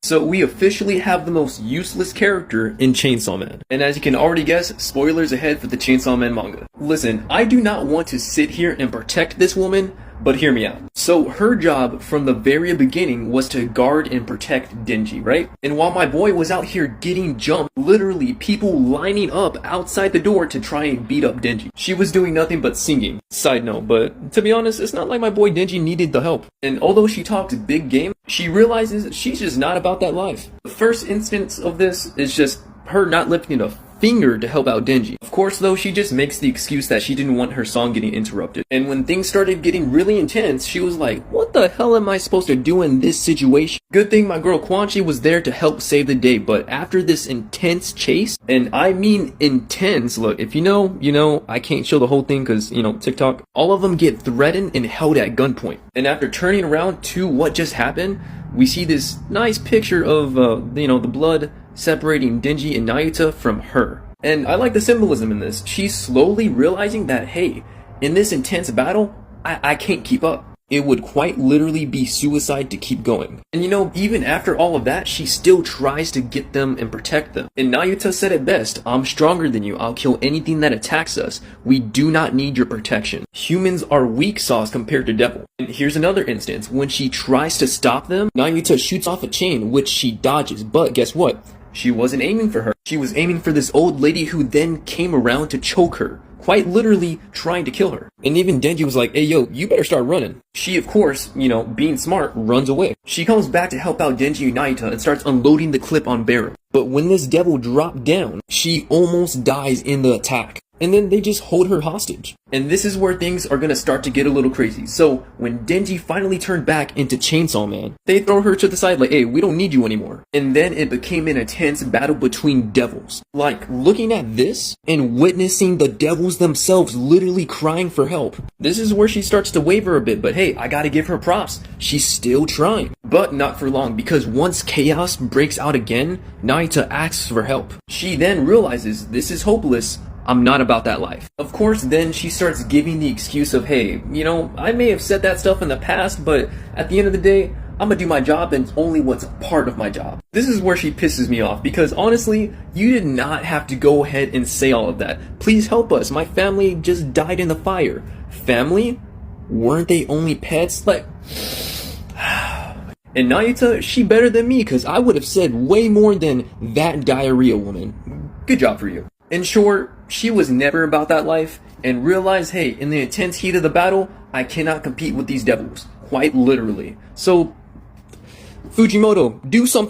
So we officially have the most useless character in Chainsaw Man. And as you can already guess, spoilers ahead for the Chainsaw Man manga. Listen, I do not want to sit here and protect this woman, but hear me out. So her job from the very beginning was to guard and protect Denji, right? And while my boy was out here getting jumped, literally people lining up outside the door to try and beat up Denji, she was doing nothing but singing. Side note, but to be honest, it's not like my boy Denji needed the help. And although she talks big game, she realizes she's just not about that life. The first instance of this is just her not lifting a finger to help out Denji. Of course though, she just makes the excuse that she didn't want her song getting interrupted. And when things started getting really intense, she was like, what the hell am I supposed to do in this situation? Good thing my girl Quan Chi was there to help save the day, but after this intense chase, and I mean intense, look, if you know, I can't show the whole thing because, TikTok, all of them get threatened and held at gunpoint. And after turning around to what just happened, we see this nice picture of, the blood separating Denji and Nayuta from her. And I like the symbolism in this. She's slowly realizing that, hey, in this intense battle, I can't keep up. It would quite literally be suicide to keep going. And even after all of that, she still tries to get them and protect them. And Nayuta said it best, I'm stronger than you, I'll kill anything that attacks us. We do not need your protection. Humans are weak sauce compared to devil. And here's another instance, when she tries to stop them, Nayuta shoots off a chain, which she dodges, but guess what? She wasn't aiming for her. She was aiming for this old lady who then came around to choke her, quite literally trying to kill her. And even Denji was like, hey yo, you better start running. She, of course, being smart, runs away. She comes back to help out Denji and Nayuta and starts unloading the clip on Barrel. But when this devil dropped down, she almost dies in the attack. And then they just hold her hostage. And this is where things are gonna start to get a little crazy. So when Denji finally turned back into Chainsaw Man, they throw her to the side like, hey, we don't need you anymore. And then it became an intense battle between devils. Like, looking at this and witnessing the devils themselves literally crying for help. This is where she starts to waver a bit, but hey, I gotta give her props. She's still trying. But not for long, because once chaos breaks out again, Nayuta asks for help. She then realizes this is hopeless. I'm not about that life. Of course, then she starts giving the excuse of, hey, I may have said that stuff in the past, but at the end of the day, I'm gonna do my job and it's only what's part of my job. This is where she pisses me off because honestly, you did not have to go ahead and say all of that. Please help us. My family just died in the fire. Family? Weren't they only pets? Like... And Nayuta, she better than me because I would have said way more than that diarrhea woman. Good job for you. In short, she was never about that life and realized, hey, in the intense heat of the battle, I cannot compete with these devils. Quite literally. So, Fujimoto, do something.